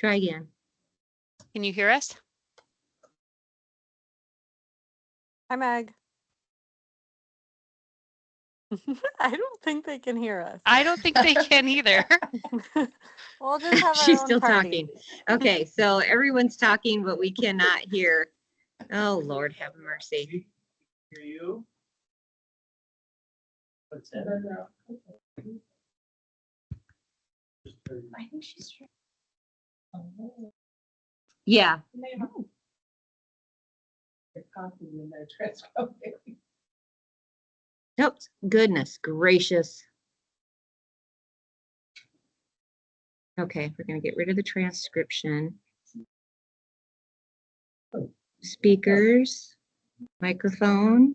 Try again. Can you hear us? Hi, Meg. I don't think they can hear us. I don't think they can either. We'll just have our She's own still party. talking. Okay, so everyone's talking, but we cannot hear. Oh, Lord, have mercy. Hear you? What's that? I think she's true. Yeah. Nope. Goodness gracious. Okay, we're going to get rid of the transcription. Speakers, microphone.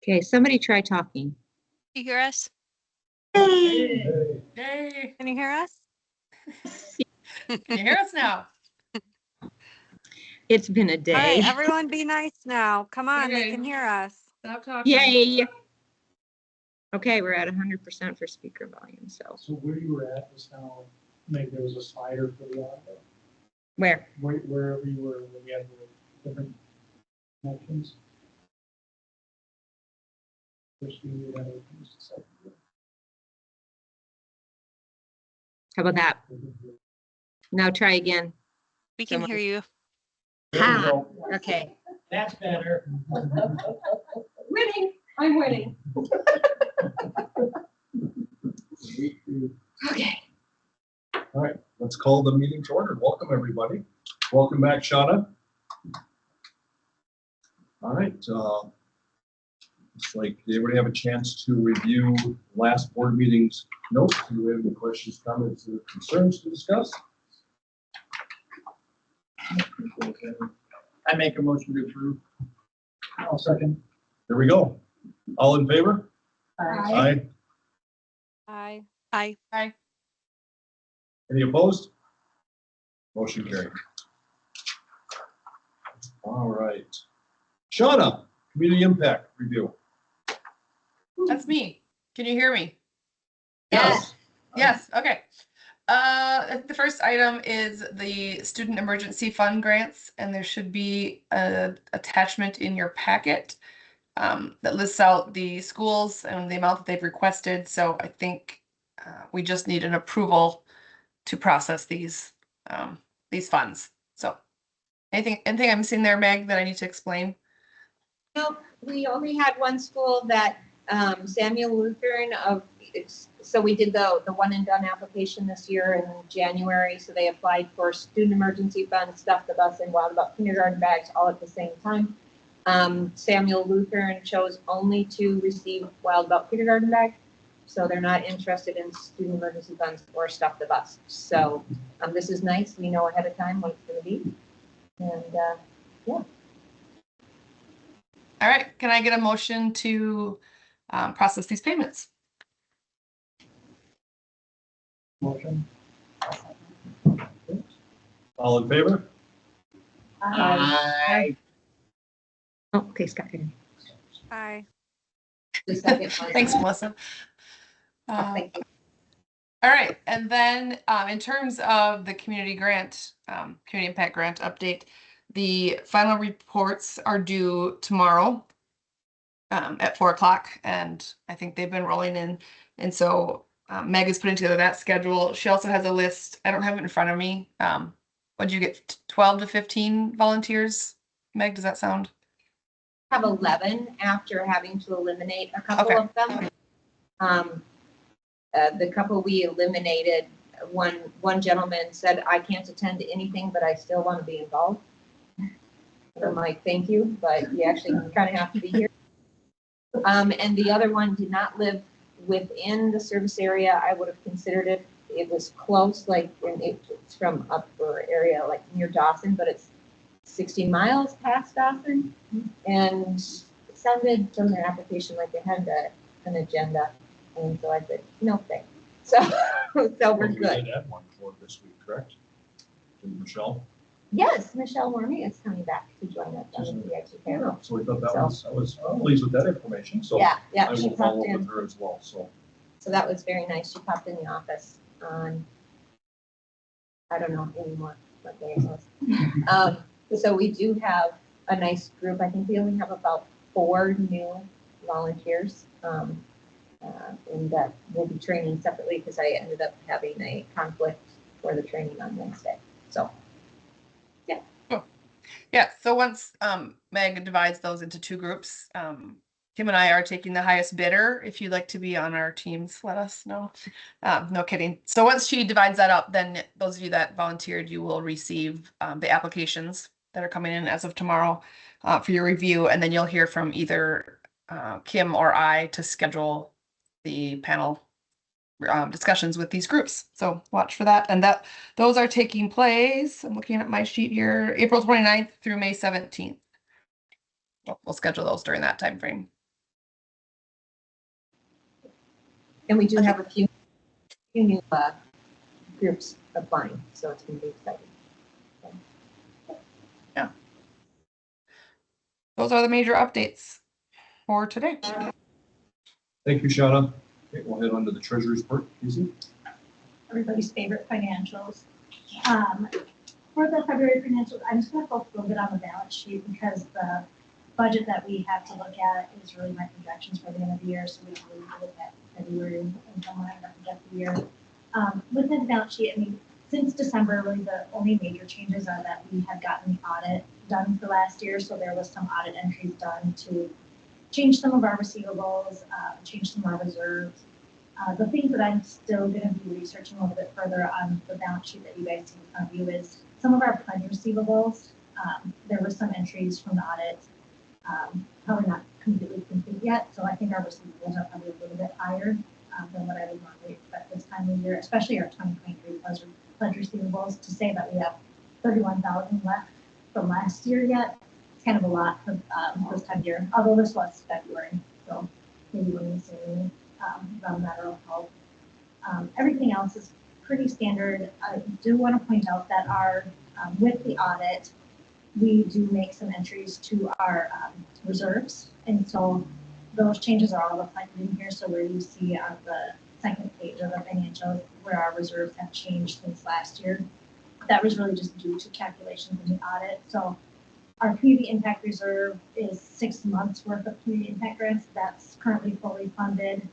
Okay, somebody try talking. Can you hear us? Hey. Hey, Can you hear us? can you hear us now? It's been a All day. right, everyone be nice now. Come on, they Okay. can hear us. Stop talking. Yay. Okay, we're at 100% for speaker volume, so. So where you were at was how, maybe there was a slider for the audio, Where? wherever you were, when we had the different connections. First you knew that it was the second. How about that? Now try again. We can hear you. Ha. Okay. That's better. Winning, I'm winning. Okay. All right, let's call the meeting to order. Welcome, everybody. Welcome back, Shauna. All right. It's like, did everybody have a chance to review last board meeting's notes? Do we have any questions, comments, or concerns to discuss? I make a motion to approve. I'll second. There we go. All in favor? Aye. Hi. Hi. Aye. Any opposed? Motion carried. All right. Shauna, community impact review. That's me. Can you hear me? Yes. Yes, okay. The first item is the Student Emergency Fund grants, and there should be an attachment in your packet that lists out the schools and the amount that they've requested. So I think we just need an approval to process these funds. So anything I'm missing there, Meg, that I need to explain? Nope, we only had one school that Samuel Lutheran so we did the one and done application this year in January. So they applied for student emergency fund, stuffed the bus, and Wild About kindergarten bags all at the same time. Samuel Lutheran chose only to receive Wild About kindergarten bag. So they're not interested in student emergency funds or stuff the bus. So this is nice. We know ahead of time what it's going to be. And yeah. All right, can I get a motion to process these payments? Motion. All in favor? Aye. Oh, okay, Scott. Hi. Thanks, Melissa. Thank you. All right, and then in terms of the community grant, community impact grant update, the final reports are due tomorrow at 4 o'clock, and I think they've been rolling in. And so Meg is putting together that schedule. She also has a list. I don't have it in front of me. What'd you get? 12 to 15 volunteers? Meg, does that sound? Have 11 after having to eliminate a couple Okay. of them. The couple we eliminated, one gentleman said, I can't attend anything, but I still want to be involved. I'm like, thank you, but you actually kind of have to be here. And the other one did not live within the service area. I would have considered it. It was close, like it's from upper area, like near Dawson, but it's 60 miles past Dawson. And it sounded from their application like they had an agenda. And so I said, no thanks. So we're We good. did add one for this week, correct? Didn't Michelle? Yes, Michelle Wormy is coming back to join us on the PIT Yeah, panel. so we thought that was, I was pleased with that information, so Yeah, I yeah, she will follow popped up with in. her as well, so. So that was very nice. She popped in the office on, I don't know anymore what day it was. So we do have a nice group. I think we only have about 4 new volunteers. And that we'll be training separately because I ended up having a conflict for the training on Wednesday. So Yeah, so once Meg divides those into 2 groups, Kim and I are taking the highest bidder. If you'd like to be on our teams, let us know. No kidding. So once she divides that up, then those of you that volunteered, you will receive the applications that are coming in as of tomorrow for your review, and then you'll hear from either Kim or I to schedule the panel discussions with these groups. So watch for that. And those are taking place, I'm looking at my sheet here, April 29th through May 17th. We'll schedule those during that time frame. and we do have a few new groups applying, so it's going to be exciting. Those are the major updates for today. Thank you, Shauna. Okay, we'll head on to the treasurer's report, Casey. Everybody's favorite financials. For the February financials, I'm just gonna focus a little bit on the balance sheet because the budget that we have to look at is really my projections for the end of the year, so we can really look at February and come on and project the year. Within the balance sheet, I mean, since December, really the only major changes are that we have gotten the audit done for last year, so there was some audit entries done to change some of our receivables, change some of our reserves. The things that I'm still going to be researching a little bit further on the balance sheet that you guys see in front of you is some of our pledge receivables. There were some entries from the audit, probably not completely complete yet, so I think our receivables are probably a little bit higher than what I would normally expect this time of year, especially our 2023 pledge receivables. To say that we have 31,000 left from last year yet, it's kind of a lot for this time of year, although this was February, so maybe when we say around matter of health. Everything else is pretty standard. I do want to point out that our with the audit, we do make some entries to our reserves, and so those changes are all reflected in here. So where you see on the second page of the financials where our reserves have changed since last year, that was really just due to calculations in the audit. So our community impact reserve is 6 months worth of community impact grants. That's currently fully funded.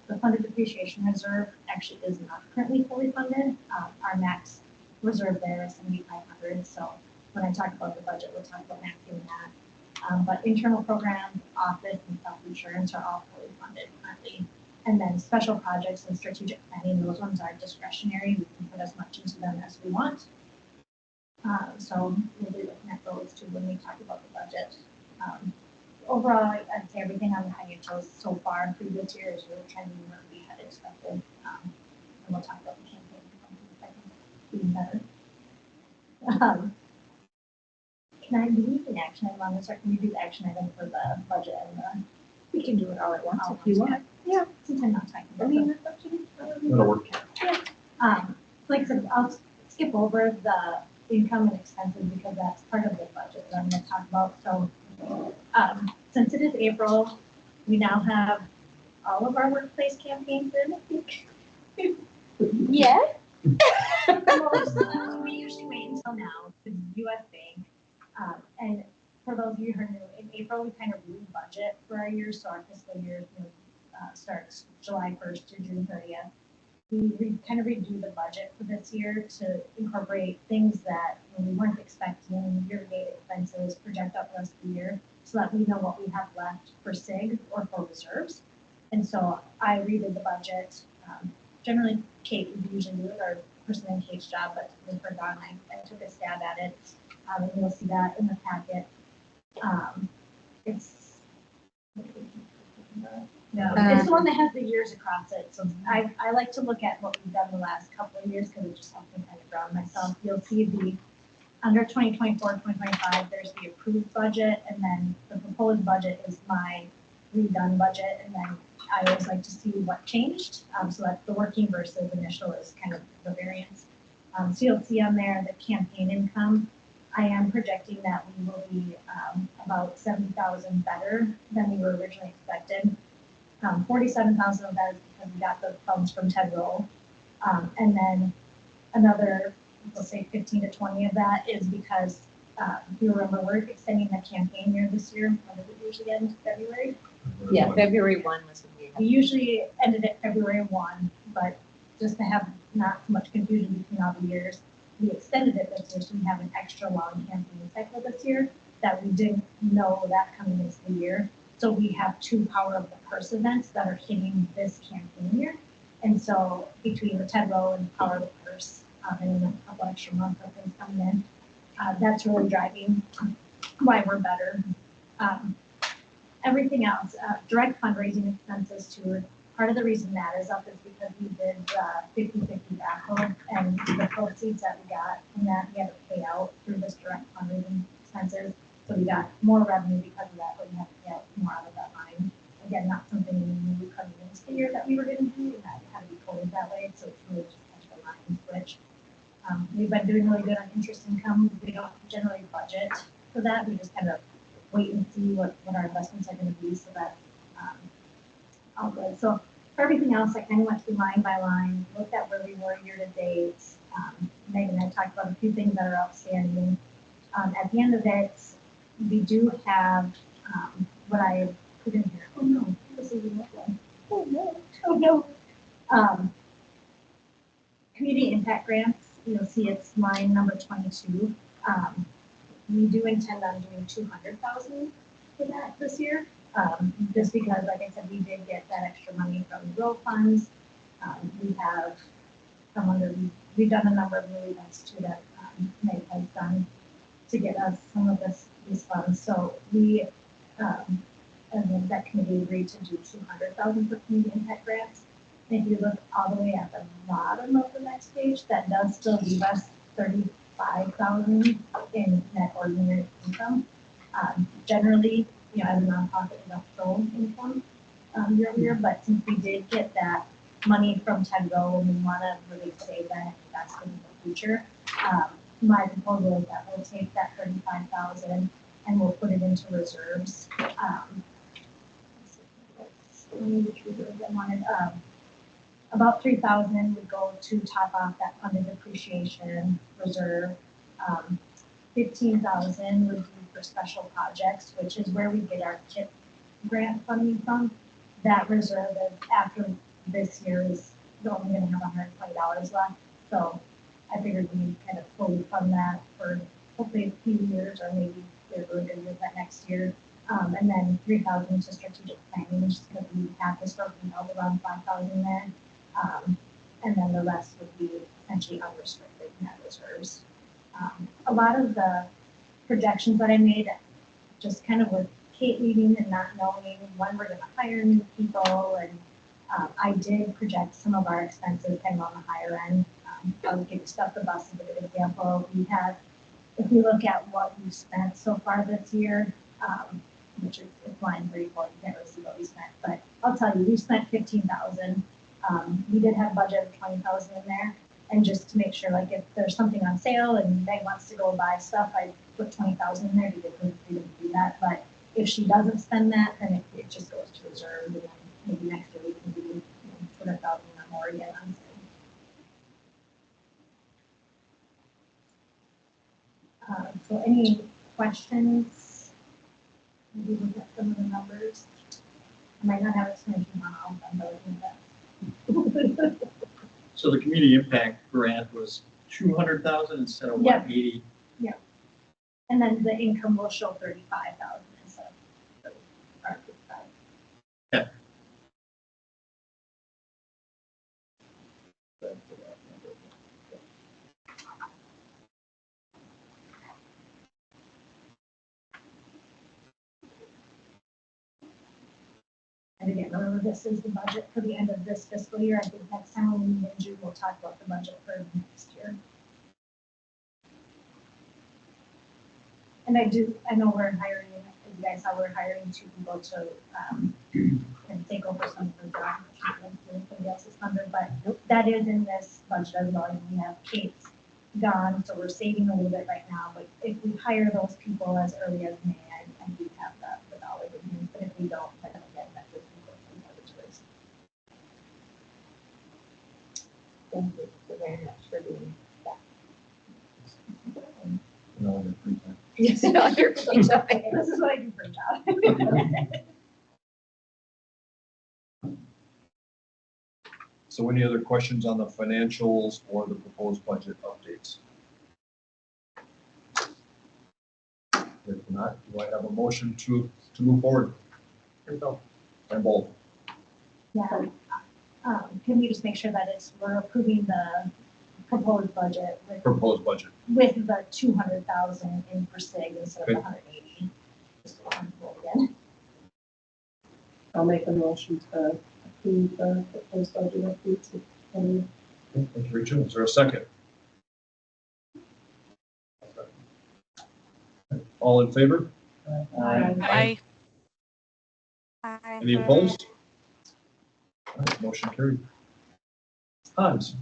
The funded depreciation reserve actually is not currently fully funded. Our max reserve there is $7,500. So when I talk about the budget, we'll talk about maxing that. But internal programs, office, and self-insurance are all fully funded currently. And then special projects and strategic planning, those ones are discretionary. We can put as much into them as we want. So we'll be looking at those too when we talk about the budget. Overall, I'd say everything on the financials so far in previous years is really trending where we had expected. And we'll talk about the campaign being better. Can I do an action item on this, or can we do the action item for the budget and the? We can do it all at once all if you ones, want. Yeah, since I'm not talking about it. That'll work. Like I said, I'll skip over the income and expenses because that's part of the budget that I'm going to talk about. So since it is April, we now have all of our workplace campaigns in, I think. Yeah. We usually wait until now because US Bank. And for those of you who are new, in April, we kind of re-budget for our year. So our fiscal year starts July 1st to June 30th. We kind of redo the budget for this year to incorporate things that we weren't expecting, year-to-date expenses, project out the rest of the year, so that we know what we have left for SIG or for reserves. And so I redid the budget. Generally, Kate would usually do it, or person in Kate's job, but with her gone, I took a stab at it. And you'll see that in the packet. It's it's the one that has the years across it. So I like to look at what we've done the last couple of years because it just helps me kind of ground myself. You'll see the under 2024, 2025, there's the approved budget, and then the proposed budget is my redone budget, and then I always like to see what changed. So that's the working versus initial is kind of the variance. So you'll see on there the campaign income I am projecting that we will be about 70,000 better than we were originally expected. 47,000 of that is because we got the funds from Ted Roll. And then another, let's say 15 to 20 of that is because if you remember, we're extending the campaign year this year. When does it usually end? February? Yeah, February 1 was the meeting. We usually ended at February 1, but just to have not so much confusion between all the years, we extended it this year, so we have an extra long campaign cycle this year that we didn't know that coming into the year. So we have 2 Power of the Purse events that are hitting this campaign year. And so between the Ted Row and Power of the Purse, and then a couple extra months of things coming in, that's really driving why we're better. Everything else, direct fundraising expenses too. Part of the reason that is up is because we did 50/50 backhoe, and the proceeds that we got from that we had to pay out through this direct fundraising expenses. So we got more revenue because of that, but we have to pay out more out of that line. Again, not something we knew coming into the year that we were going to do, and that had to be coded that way. So it's really just kind of a line switch. We've been doing really good on interest income. We don't generally budget for that. We just kind of wait and see what our investments are going to be, so that's all good. So for everything else, I kind of went through line by line, looked at where we were year to date. Megan and I talked about a few things that are outstanding. At the end of it, we do have what I put in here. Oh no, this is another one. Oh no, oh no. Community impact grants, you'll see it's line number 22. We do intend on doing 200,000 for that this year. Just because, like I said, we did get that extra money from the road funds. We have we've done a number of new events too that Meg has done to get us some of these funds. So we, and then that committee agreed to do 200,000 for community impact grants. And if you look all the way at the bottom of the next page, that does still leave us 35,000 in net ordinary income. Generally, as a nonprofit, we don't show income year over year, but since we did get that money from Ted Row and we want to really save that and invest in the future, my proposal is that we'll take that 35,000 and we'll put it into reserves. Which reserves I wanted. About 3,000 would go to top off that funded depreciation reserve. 15,000 would be for special projects, which is where we get our KIP grant funding from. That reserve is after this year is only going to have $120 left. So I figured we kind of fully fund that for hopefully a few years, or maybe they're really good with that next year. And then 3,000 to strategic planning, just because we have historically held around 5,000 there. And then the rest would be essentially unrestricted net reserves. A lot of the projections that I made, just kind of with Kate leaving and not knowing when we're going to hire new people, and I did project some of our expenses kind of on the higher end. I'll give you stuff the bus as a good example. We had, if we look at what we've spent so far this year, which is line 34, you can't really see what we spent, but I'll tell you, we spent 15,000. We did have a budget of 20,000 in there, and just to make sure, like if there's something on sale and Meg wants to go buy stuff, I put 20,000 in there because we didn't do that. But if she doesn't spend that, then it just goes to reserve, and then maybe next year we can do put 1,000 or more again on sale. So any questions? Maybe look at some of the numbers. I might not have explanations on all of them, but I think that. So the community impact grant was 200,000 instead of Yeah. 180. And then the income will show 35,000 instead of 35. Okay. And again, remember, this is the budget for the end of this fiscal year. I think next time when we meet in June, we'll talk about the budget for next year. And I know we're hiring, as you guys saw, we're hiring 2 people to and take over some of the jobs that somebody else is under, but that is in this budget as well. And we have Kate's gone, so we're saving a little bit right now, but if we hire those people as early as May, I do have the dollars in here, but if we don't, then again, that would be the choice. Thank you so very much for doing that. No, in your free time. Yes, no, you're free time. This is what I do for a job. So any other questions on the financials or the proposed budget updates? If not, do I have a motion to move forward? And both. Yeah, can we just make sure that we're approving the proposed budget Proposed budget. with the 200,000 in per sig instead of Okay. the 180? Just so I'm full again. I'll make a motion to approve the proposed budget updates. Okay, thank you, Rachel. Is there a second? All in favor? Aye. Any opposed? All right, motion carried. Hans?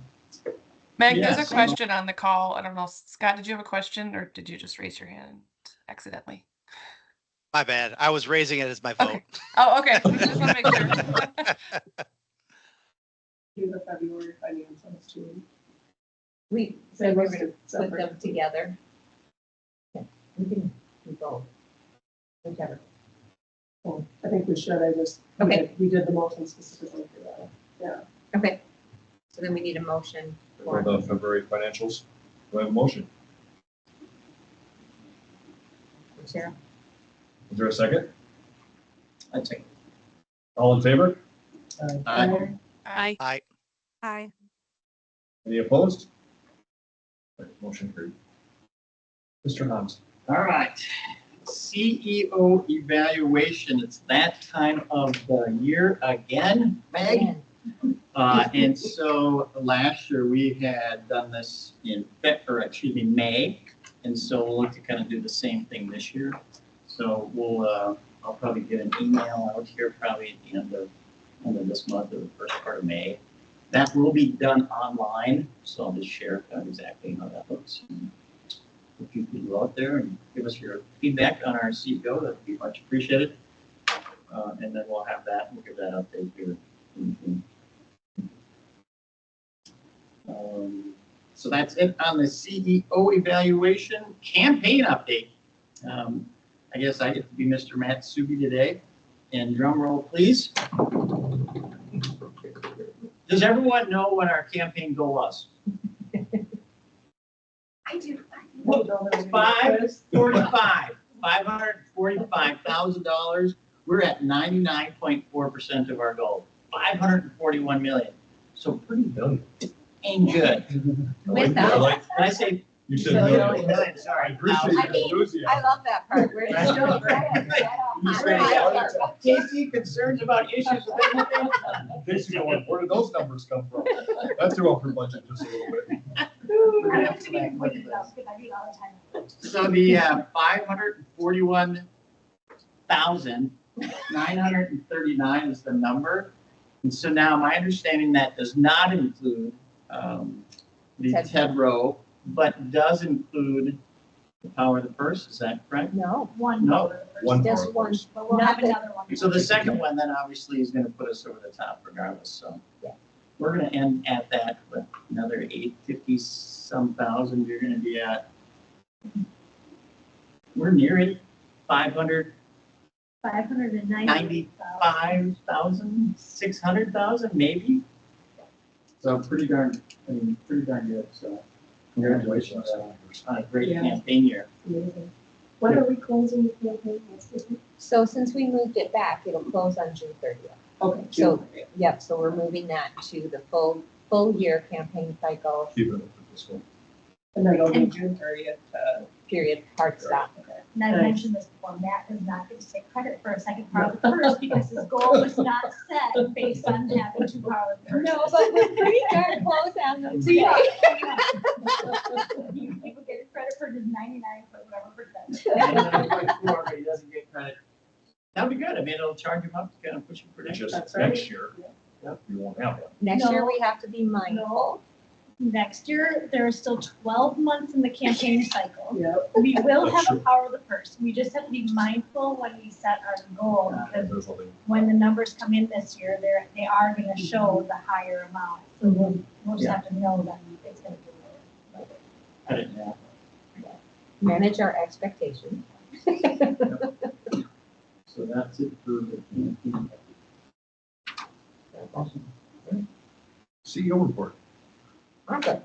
Meg, there's a Yes. question on the call. I don't know, Scott, did you have a question or did you just raise your hand accidentally? My bad. I was raising it as my vote. Okay. Oh, okay. Just want to make sure. Do the February financials too. We said we were gonna put them together. Yeah, we can do both. Whichever. Oh, I think we should, Okay. we did the motion specifically for that, yeah. Okay. So then we need a motion For for, the February financials, do I have a motion? Sarah. Is there a second? I'd say. All in favor? Aye. Aye. Hi. Any opposed? All right, motion carried. Mr. Hans? All right. CEO evaluation. It's that time of the year again, Meg. Again. And so last year we had done this in May. And so we'll look to kind of do the same thing this year. So I'll probably get an email out here probably at the end of this month or the first part of May. That will be done online. So I'll just share kind of exactly how that looks. If you could go out there and give us your feedback on our CEO, that would be much appreciated. And then we'll have that, we'll give that update here. So that's it on the CEO evaluation campaign update. I guess I get to be Mr. Matsubi today. And drum roll, please. Does everyone know what our campaign goal was? I do. $545,000. We're at 99.4% of our goal. 541 million. So pretty good. Ain't good. With I that. like- Did I say? You said million? million. Million, sorry. I appreciate I the mean, enthusiasm. I love that part. We're Right. still credit. You say, Casey, concerns about issues with anything? Casey, where did those numbers come from? That threw off her budget just a little bit. I have to be put it up because I do it all the time. So the 541,939 is the number. And so now my understanding that does not include the TED row, but does include the power of the purse. Is that correct? No, One. No. voter first, One just more. one. But we'll have Not the- another one. So the second one then obviously is going to put us over the top regardless. So Yeah. we're going to end at that with another 850-some thousand. You're going to be at, we're near it, 595,000, 600,000 maybe. So pretty darn good. So Congratulations. on a great Yeah. campaign year. Amazing. When are we closing the campaign? What's the- So since we moved it back, it'll close on June 30th. Okay. So, yep, so we're moving that to the full year campaign cycle Keep it up with this one. And then it'll be June 30th. period, hard stop. And I mentioned this before, Matt does not get to take credit for a second power of the purse because his goal was not set based on having two power of the purse. No, but we're pretty darn close on them We are. today. People get credit for his 99 point whatever percent. 99.4, but he doesn't get credit. That'll be good. I mean, it'll charge him up to kind of push him for next year. Just That's right. next year, you won't have one. Next year, No. we have to be mindful next year, there are still 12 months in the campaign cycle. Yep. We will That's have a true. power of the purse. We just have to be mindful when we set our goal, because There's a link. when the numbers come in this year, they are gonna show the higher amount. So we'll just have to know that it's gonna be lower. Cut it in half. Manage our expectations. So that's it for the campaign. CEO report. Awesome.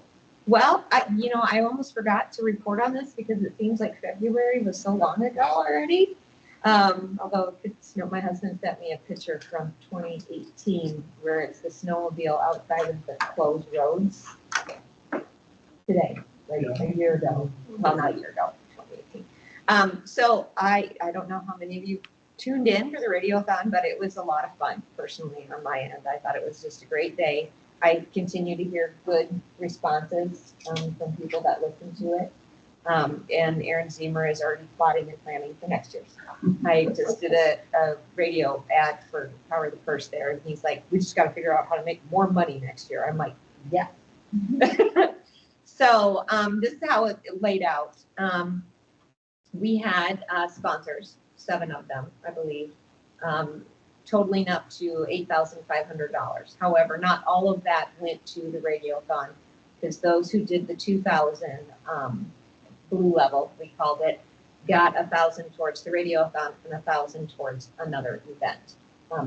Well, I almost forgot to report on this because it seems like February was so long ago already. Although my husband sent me a picture from 2018 where it's the snowmobile outside of the closed roads today, like a year ago. Well, not a year ago, 2018. So I don't know how many of you tuned in for the radiothon, but it was a lot of fun personally on my end. I thought it was just a great day. I continue to hear good responses from people that listen to it. And Aaron Zemer is already plotting and planning for next year's. I just did a radio ad for Power of the Purse there, and he's like, we just got to figure out how to make more money next year. I'm like, yeah. So this is how it laid out. We had sponsors, 7 of them, I believe, totaling up to $8,500. However, not all of that went to the radiothon, because those who did the 2,000 blue level, we called it, got 1,000 towards the radiothon and 1,000 towards another event.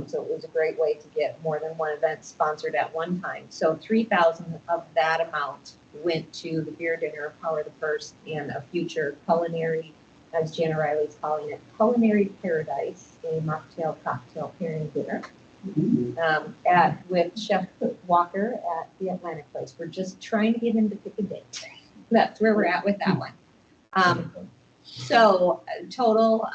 So it was a great way to get more than one event sponsored at one time. So 3,000 of that amount went to the beer dinner, Power of the Purse, and a future culinary, as Jan Riley's calling it, culinary paradise, a mocktail cocktail pairing dinner with Chef Walker at the Atlantic Place. We're just trying to get him to pick a date. That's where we're at with that one. So total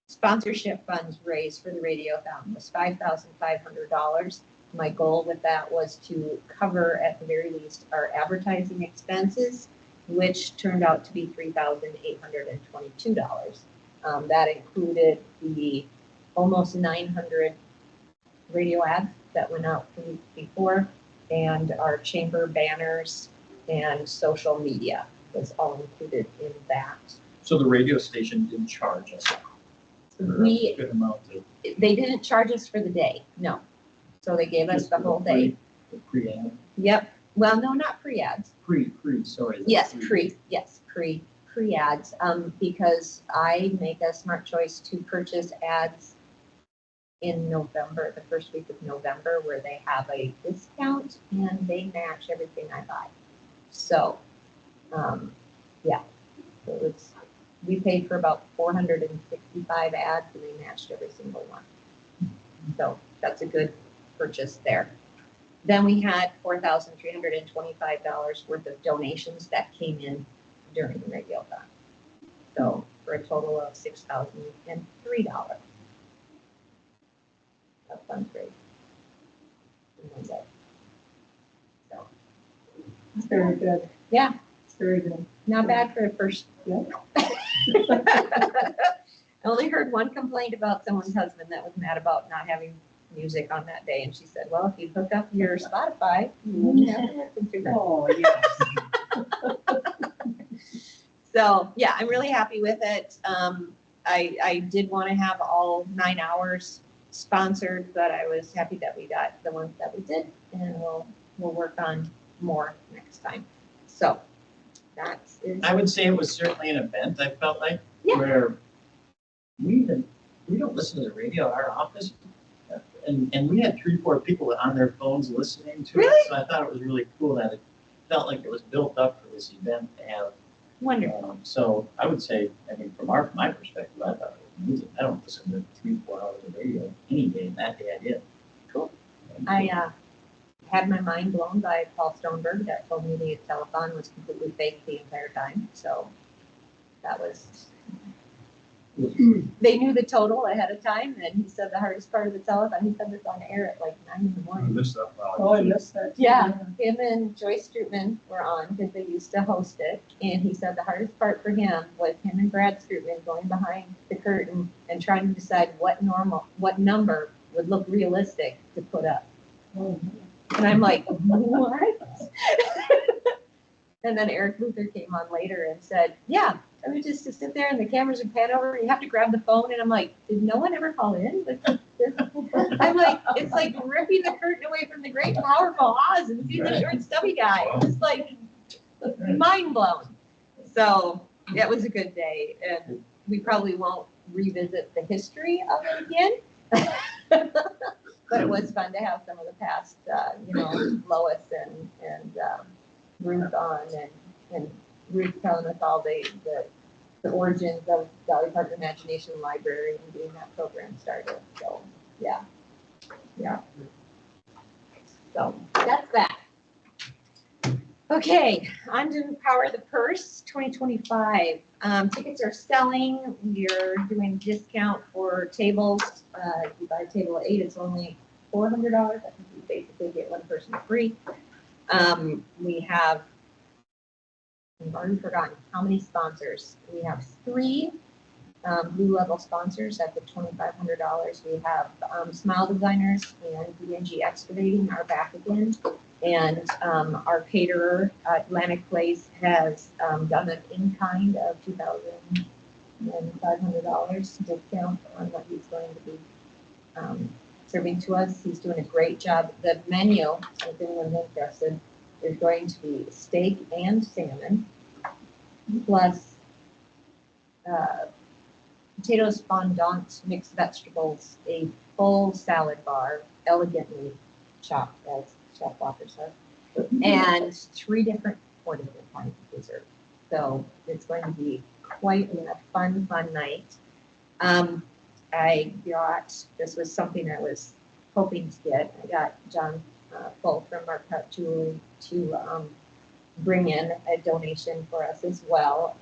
sponsorship funds raised for the radiothon was $5,500. My goal with that was to cover at the very least our advertising expenses, which turned out to be $3,822. That included the almost 900 radio ads that went out the week before, and our chamber banners and social media was all included in that. So the radio station didn't charge us for We- a good amount of. They didn't charge us for the day, no. So they gave us just the whole day. The pre-ad, Yep. Well, no, not pre-ads. sorry. the Yes, pre-ads, because I make a smart choice to purchase ads in November, the first week of November, where they have a discount and they match everything I buy. So, yeah, so we paid for about 465 ads and they matched every single one. So that's a good purchase there. Then we had $4,325 worth of donations that came in during the radiothon. So for a total of $6,003. That sounds great. So, It's very good. yeah, It's very good. not bad for a first. Yep. I only heard one complaint about someone's husband that was mad about not having music on that day. And she said, well, if you hook up your Spotify, you wouldn't have to listen to her. Oh, yes. So yeah, I'm really happy with it. I did want to have all 9 hours sponsored, but I was happy that we got the ones that we did, and we'll work on more next time. So that's is. I would say it was certainly an event, I felt like, Yeah. where we don't listen to the radio at our office. And we had 3-4 people on their phones listening to it. Really? So I thought it was really cool that it felt like it was built up for this event to have. Wonderful. So I would say, I mean, from my perspective, I thought it was amazing. I don't listen to 3-4 hours of radio any day, and that day I did. Cool. I had my mind blown by Paul Stoneberg that told me the telethon was completely fake the entire time. So that was, they knew the total ahead of time, and he said the hardest part of the telethon, he said this on air at like 9 in the I morning. missed that. Oh, I missed that. too, Yeah, him and Joyce Strootman were on because they used to host it, and he said the hardest part for him was him and Brad Strootman going behind the curtain and trying to decide what number would look realistic to put up. Oh, And I'm like, what? And then Eric Luther came on later and said, yeah, I mean, just to sit there and the cameras would pan over, you have to grab the phone. And I'm like, did no one ever call in? I'm like, it's like ripping the curtain away from the great and powerful Oz and see the short stubby guy. It's like mind blown. So it was a good day. And we probably won't revisit the history of it again. But it was fun to have some of the past, Lois and Ruth on and Ruth telling us all the origins of Valley Park Imagination Library and getting that program started. So, yeah. So that's that. Okay, on to Power the Purse 2025. Tickets are selling. We're doing discount for tables. If you buy a table of 8, it's only $400. I think you basically get one person free. We've already forgotten how many sponsors. We have 3 blue level sponsors at the $2,500. We have Smile Designers and BNG Excavating are back again. And our caterer, Atlantic Place, has done an in-kind of $2,500 discount on what he's going to be serving to us. He's doing a great job. The menu, if anyone's interested, is going to be steak and salmon, plus potatoes, fondant, mixed vegetables, a full salad bar, elegantly chopped, as Chef Walker said, and 3 different 4 different kinds of dessert. So it's going to be quite a fun night. This was something I was hoping to get. I got John Full from Marquette to bring in a donation for us as well.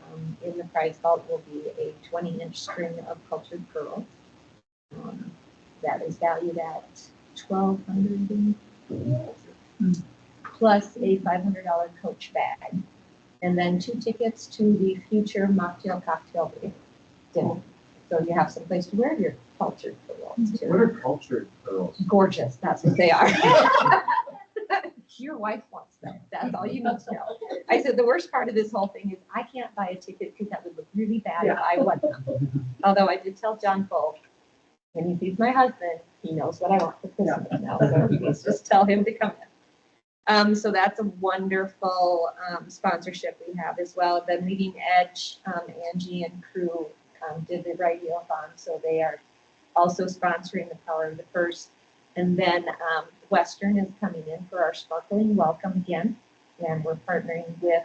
In the prize vault will be a 20-inch string of cultured pearls. That is valued at $1,200 plus a $500 Coach bag, and then 2 tickets to the future mocktail cocktail dinner. So you have some place to wear your cultured pearls too. What are cultured pearls? Gorgeous, that's what they are. Your wife wants them. That's all you need to know. I said the worst part of this whole thing is I can't buy a ticket because that would look really bad if I won them. Although I did tell John Full, when he sees my husband, he knows what I want for Christmas now. So please just tell him to come in. So that's a wonderful sponsorship we have as well. The Leading Edge, Angie and crew did the radiothon, so they are also sponsoring the Power of the Purse. And then Western is coming in for our sparkling welcome again, and we're partnering with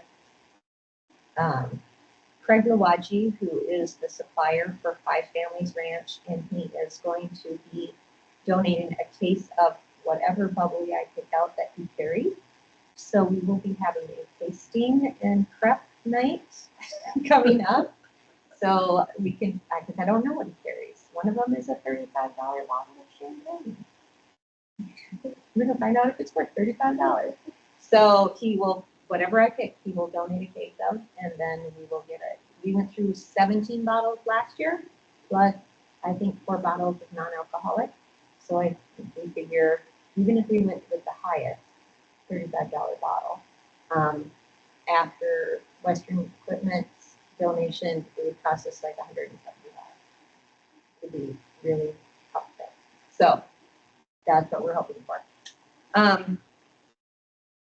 Craig Lawaji, who is the supplier for Five Families Ranch, and he is going to be donating a case of whatever bubbly I pick out that he carries. So we will be having a tasting and prep night coming up. So we can, because I don't know what he carries. One of them is a $35 bottle of champagne. We're gonna find out if it's worth $35. So he will, whatever I pick, he will donate a case of, and then we will get it. We went through 17 bottles last year, plus I think 4 bottles of non-alcoholic. So I we figure, even if we went with the highest $35 bottle, after Western Equipment's donation, it would cost us like $170 to be really up there. So that's what we're hoping for.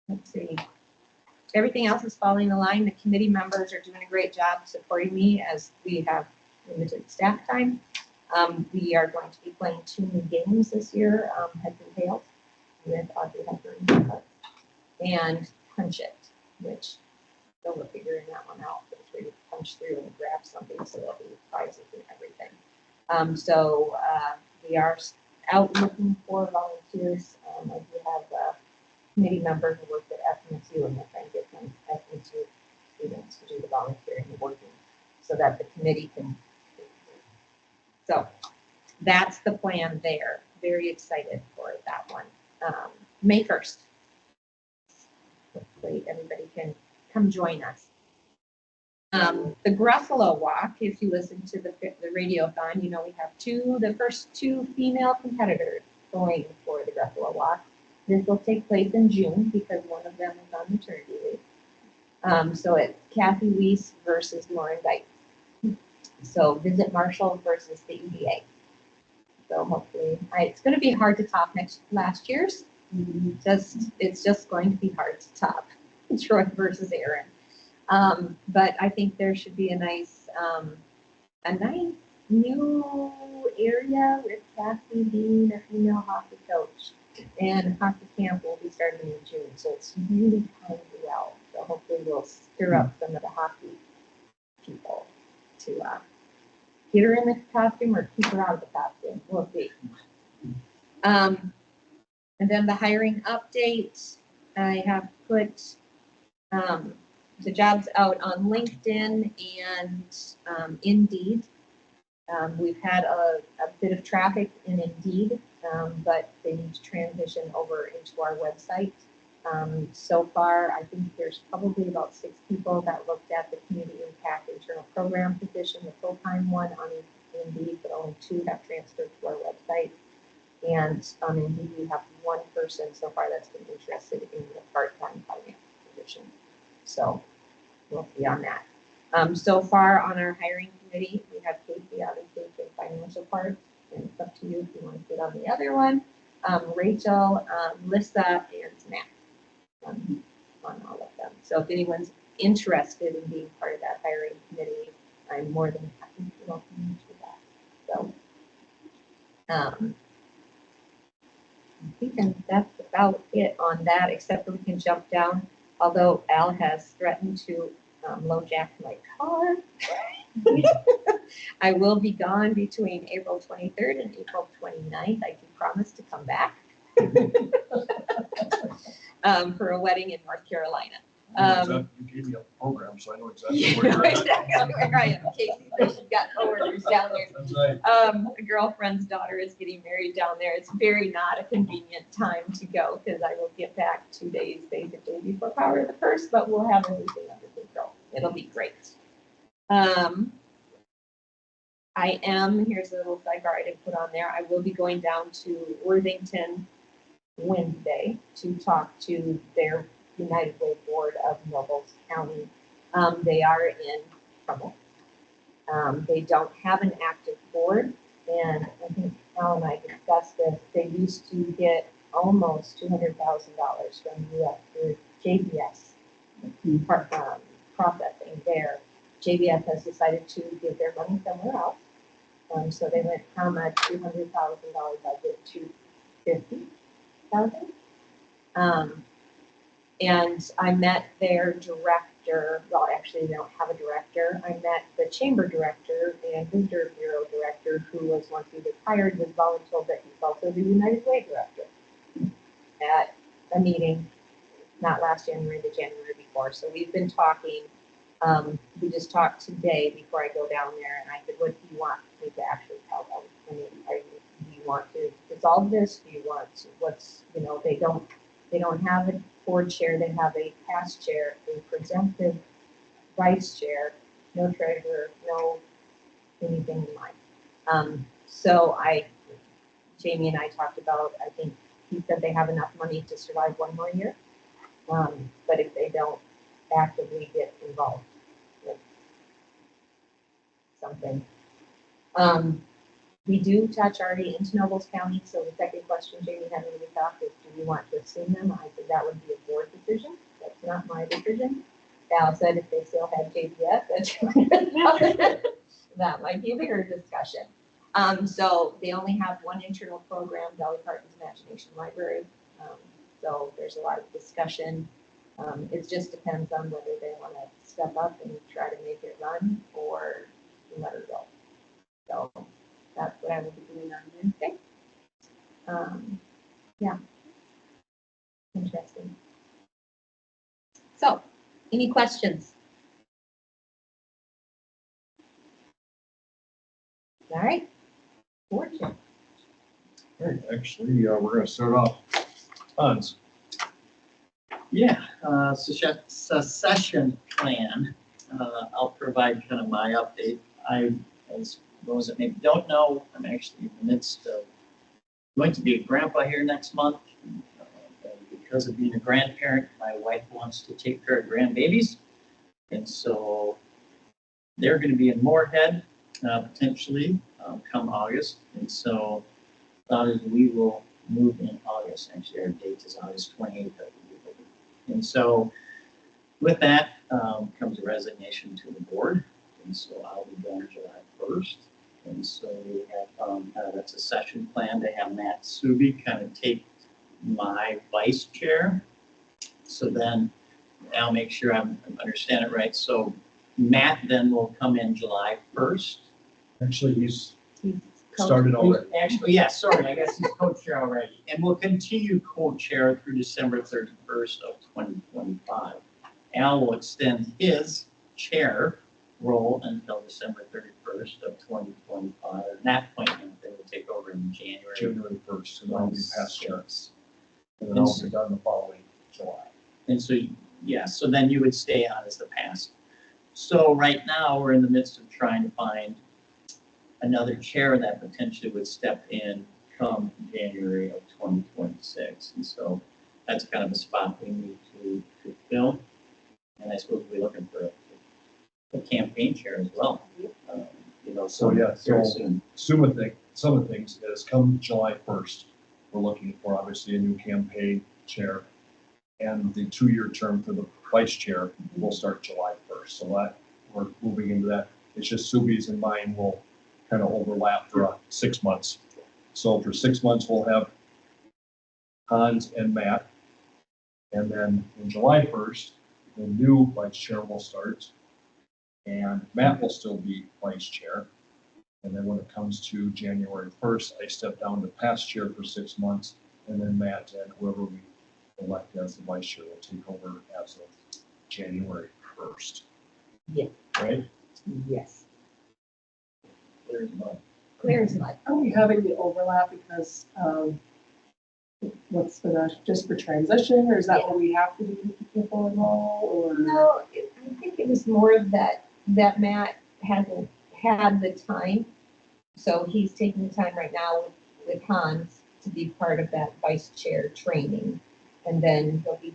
Let's see. Everything else is following the line. The committee members are doing a great job supporting me as we have limited staff time. We are going to be playing 2 new games this year, Heads and Tails with Audrey Hepburn and Punch It, which so we're figuring that one out. It's where you punch through and grab something, so there'll be prizes and everything. We are out looking for volunteers. I do have a committee member who works at FMSU, and we're trying to get some FMSU students to do the volunteering and working so that the committee can. So that's the plan there. Very excited for that one. May 1st. Hopefully everybody can come join us. The Gruffalo Walk, if you listen to the radiothon, you know we have the first 2 female competitors going for the Gruffalo Walk. This will take place in June because one of them is on maternity leave. So it's Kathy Weiss versus Lauren Dyke. So Visit Marshall versus the EDA. So hopefully, it's going to be hard to top last year's. It's just going to be hard to top Troy versus Aaron. But I think there should be a nice new area with Kathy being a female hockey coach, and hockey camp will be starting in June. So it's really timed well. So hopefully we'll stir up some of the hockey people to get her in the costume or keep her out of the costume. We'll see. And then the hiring update, I have put the jobs out on LinkedIn and Indeed. We've had a bit of traffic in Indeed, but they need to transition over into our website. So far, I think there's probably about 6 people that looked at the community impact internal program position, the full-time one on Indeed, but only 2 have transferred to our website. And Indeed, we have 1 person so far that's been interested in the part-time finance position. So we'll see on that. So far on our hiring committee, we have Casey on the financial part, and it's up to you if you want to get on the other one. Rachel, Lissa, and Matt on all of them. So if anyone's interested in being part of that hiring committee, I'm more than happy to welcome you to that. So I think that's about it on that, except that we can jump down, although Al has threatened to LoJack my car. I will be gone between April 23rd and April 29th. I do promise to come back for a wedding in North Carolina. You gave me a program, so I know exactly You where know you're at. exactly where I am. Casey says she's got coworkers down there. That's right. A girlfriend's daughter is getting married down there. It's very not a convenient time to go because I will get back 2 days basically before Power of the First, but we'll have everything under control. It'll be great. Here's a little sidebar I didn't put on there. I will be going down to Worthington Wednesday to talk to their United Way Board of Nobles County. They are in trouble. They don't have an active board, and I think Al and I discussed this. They used to get almost $200,000 from JBS processing there. JBS has decided to give their money somewhere else. So they went from a $200,000 budget to $50,000. And I met their director. Well, actually, they don't have a director. I met the chamber director and visitor bureau director, who was once he retired, was voluntold that he's also the United Way director at a meeting, not last January, the January before. So we've been talking. We just talked today before I go down there, and I said, "What do you want me to actually tell them? I mean, do you want to resolve this? Do you want to? They don't have a board chair. They have a past chair, a presumptive vice chair, no treasurer, no anything in mind." Jamie and I talked about. I think he said they have enough money to survive 1 more year, but if they don't actively get involved with something. We do touch already into Nobles County, so the second question Jamie had when we talked is, do we want to assume them? I said that would be a board decision. That's not my decision. Al said if they still had JPS, that might be a bigger discussion. So they only have 1 internal program, Dolly Parton's Imagination Library. So there's a lot of discussion. It just depends on whether they want to step up and try to make it run or let her go. So that's what I will be doing on Wednesday. Yeah. Interesting. So, any questions? All right. Fortune. Hey, actually, we're going to start off. Hans. Yeah, succession plan. I'll provide kind of my update. As those that maybe don't know, I'm actually in the midst of going to be a grandpa here next month. Because of being a grandparent, my wife wants to take care of grandbabies. And so they're going to be in Moorhead potentially come August. And so thought is we will move in August. Actually, our date is August 28th, I believe. And so with that comes a resignation to the board. And so I'll be going July 1st. And so we have, that's a session plan to have Matt Subi kind of take my vice chair. So then I'll make sure I understand it right. So Matt then will come in July 1st. Actually, he's started already. Actually, yeah, sorry, I guess he's co-chair already. And will continue co-chair through December 31st of 2025. Al will extend his chair role until December 31st of 2025. At that point, they will take over in January 1st, and I'll be past chair. And then And I'll be done the following July. And so, yeah, so then you would stay on as the past. So right now, we're in the midst of trying to find another chair that potentially would step in come January of 2026. And so that's kind of a spot we need to fill. And I suppose we're looking for a campaign chair as well. You know, So, yeah, very so soon. some of the things is come July 1st, we're looking for obviously a new campaign chair. And the 2-year term for the vice chair will start July 1st. So that we're moving into that. It's just Subi's and mine will kind of overlap for 6 months. So for 6 months, we'll have Hans and Matt. And then in July 1st, the new vice chair will start. And Matt will still be vice chair. And then when it comes to January 1st, I step down to past chair for 6 months. And then Matt and whoever we elect as the vice chair will take over as of January 1st. Yeah. Right? Yes. There's mine. Clear as mud. Are we having the overlap because, what's just for transition, or is that what we have to do to keep people involved, or? No, I think it was more of that Matt hasn't had the time. So he's taking the time right now with Hans to be part of that vice chair training. And then he'll be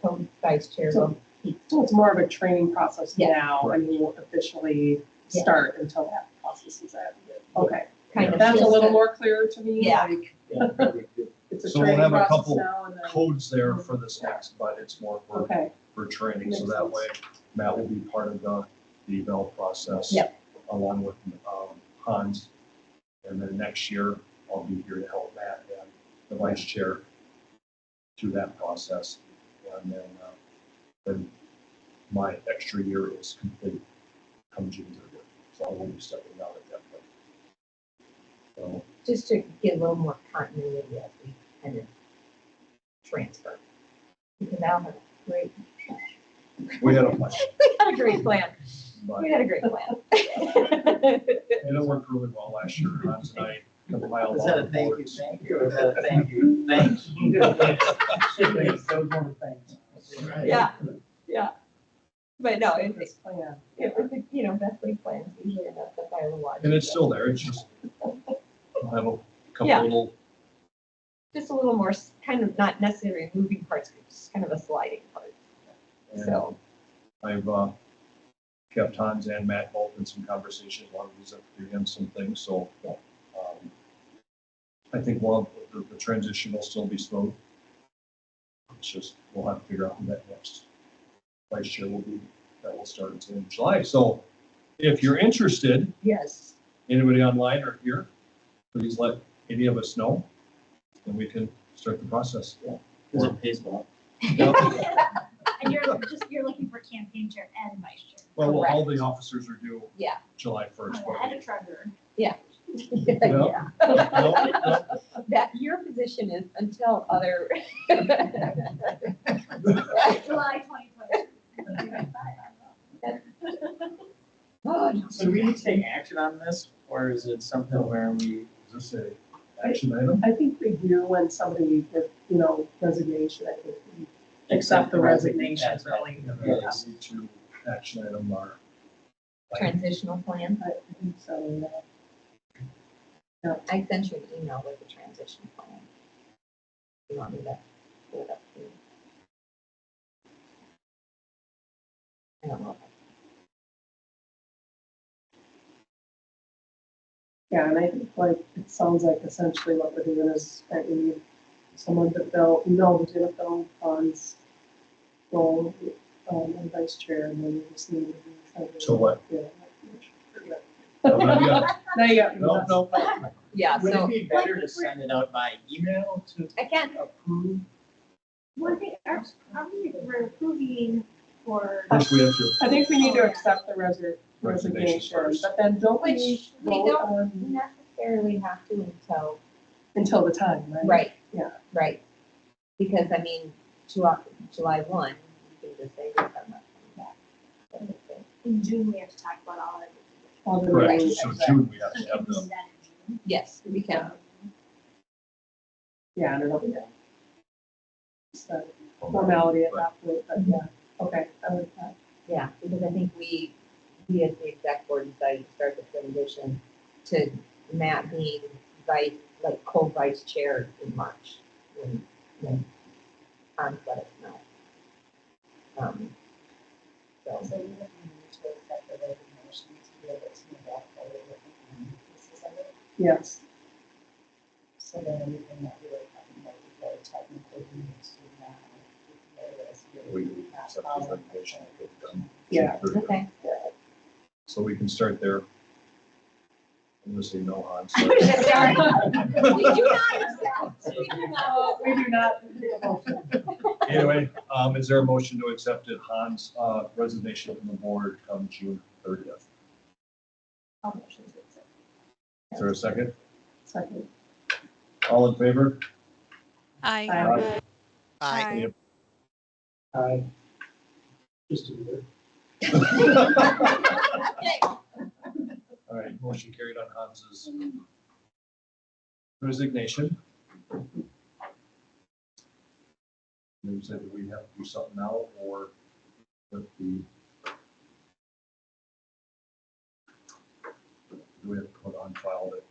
co-vice chair. So it's more of a training process Yeah. now, and we won't officially Yeah. start until that process is ended. Okay, Kind of. that's a just little more clear to me. Yeah. Like, Yeah, very good. it's a So we'll training have a process couple now, and then, Codes there for this next, but it's more okay, for training. So Makes that sense. way Matt will be part of the eval process. Yep. Along with Hans. And then next year, I'll be here to help Matt and the vice chair through that process. And then my extra year is complete come June 30th. So I won't be stepping down at that point. So just to get a little more continuity as we kind of transfer. Because Al had a great, we had a plan, we had a great plan. but We had a great plan. and it worked really well last year. Hans and I compiled Was all that the a thank you, boards. thank you, or was that a thank you, thanks? Yeah, yeah. But no, this plan. it was, best laid plans usually enough to file a watch. And it's still there. It's just, I'll have a couple Yeah. little, Just a little more, kind of not necessarily moving parts, but just kind of a sliding part. and So, I've kept Hans and Matt both in some conversations, one of these up to him some things, so I think the transition will still be smooth. It's just, we'll have to figure out who that next vice chair will be. That will start in July. So if you're interested, yes. anybody online or here, please let any of us know, and we can start the process. Because it pays well. And you're looking for campaign chair and vice chair. Well, all Correct. the officers are due Yeah. July 1st. but And a treasurer. Yeah. No, no. That your position is until other. July 2020. Oh, no. So do we need to take action on this, or is it something where we? Is this a action item? I think we do when somebody with, resignation, I think we accept the resignation, really. Yeah, need to action item are. Transitional plan. I think so, yeah. I sent you an email with the transition plan. You want me to pull it up for you? I don't know. Yeah, and I think like, it sounds like essentially what we're doing is that we need someone to fill, who's gonna fill Hans role, and vice chair, and then we just need to do something. So what? Yeah. No, not yet. Now you got me. No, no. Yeah, Would it so be better to send it out by email to I can. approve? Well, I think, we're approving for. First, we have to. I think we need to accept the Resignation resignation, first. but then don't we Which we vote don't on necessarily have to until the time, right? right. Yeah. Right. Because I mean, July 1, you can just say, yes, I'm not coming back. In June, we have to talk about all of it. All the Correct, rules, so exactly. June, we have So to have we can do them. that in June. Yes, we can. Yeah, and it'll be just a formality at that point, but yeah, okay, I like that. Yeah, because I think we as the exec board decided to start the transition to Matt being co-vice chair in March when Hans let us know. So, So you would need to accept the resignation to be able to move back forward with the pieces of it. Yes, So then anything that we were talking about before technically we need to do now. We accept his resignation, get it done. Yeah. okay. So we can start there. I'm gonna say no, Hans. We do not accept. we do not. Anyway, is there a motion to accept it, Hans' resignation from the board come June 30th? I'll motion to accept. Is there a second? Second. All in favor? Aye. Aye. Aye. Aye. Just a minute. All right, motion carried on Hans's resignation. You said that we have to do something now, or with the, do we have to put on file that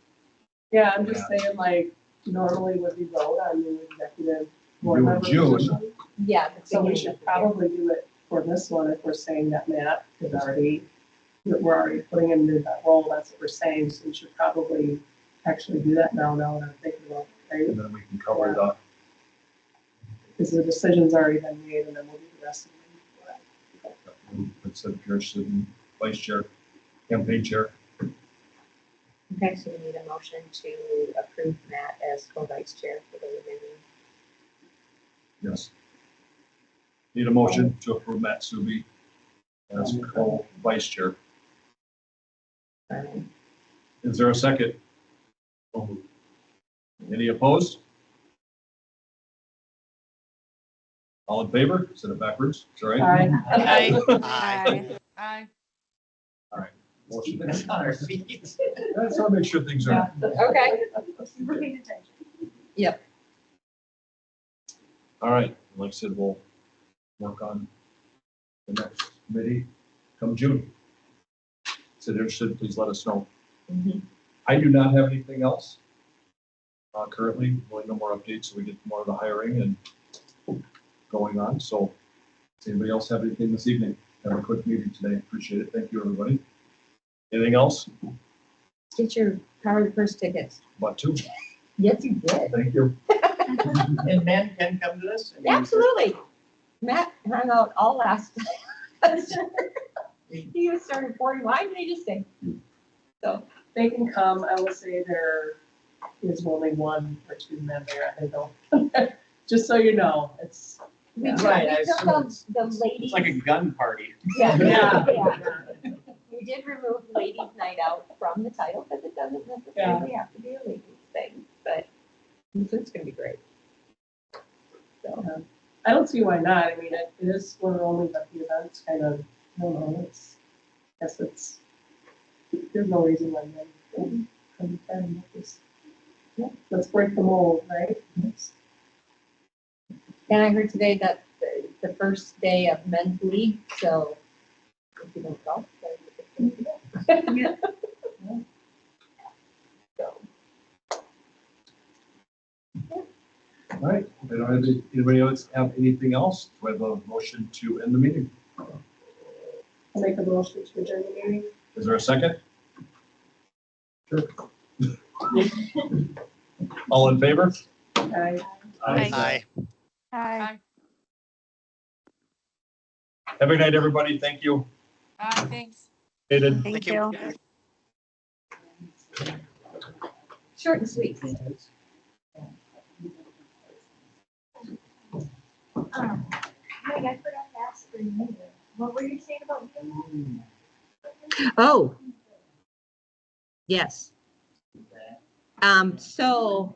Yeah, I'm just saying, like, normally when we vote on new executive board Do in member June. position, Yeah. the so we beginning should of the year. probably do it for this one if we're saying that Matt is already, that we're already putting him in that role, that's what we're saying, so we should probably actually do that now that I'm thinking about, it, right? and then we can cover the, Because the decision's already been made and then we'll do the rest of it. it said if you're interested in vice chair, campaign chair. Okay, so we need a motion to approve Matt as co-vice chair for the remaining. Yes. Need a motion to approve Matt Subi as co-vice chair. Is there a second? Any opposed? All in favor? Set it backwards. Is that right? Aye. Aye. Aye. Motion. Keeping us on our feet. Let's make sure things are. Okay. We're paying attention. All right. Like I said, we'll work on the next committee come June. So if you're interested, please let us know. Mhm. I do not have anything else. Currently, really no more updates, so we get more of the hiring and going on. So does anybody else have anything this evening? Have a quick meeting today. Appreciate it. Thank you, everybody. Anything else? Get your Power First tickets. About two. Yes, you did. Thank you. And men can come to this? Absolutely. Matt hung out all last. He was starting pouring wine and he just sang. So, They can come, I will say there is only one or two men there, I don't. Just so you know, it's. we Yeah. took, Right, I we took assume the ladies. It's like a gun party. Yeah. Yeah. Yeah. We did remove ladies' night out from the title because it doesn't necessarily have to be a ladies' thing, but it's gonna be great. So, I don't see why not, I mean, it is one of the only the events kind of, I don't know, it's, guess it's, there's no reason why men couldn't come and just, yeah, let's break the mold, right? and I heard today that the first day of men's league, so if you don't golf, then you can do that. So, All right. Anybody else have anything else? Do I have a motion to end the meeting? I'll make a motion to adjourn the meeting. Is there a second? Sure. All in favor? Aye. Aye. Hi. Have a good night, everybody. Thank you. Thanks. Dated. Thank Thank you. you. Short and sweet. Meg, I forgot to ask for you. What were you saying about you? Oh. Yes. So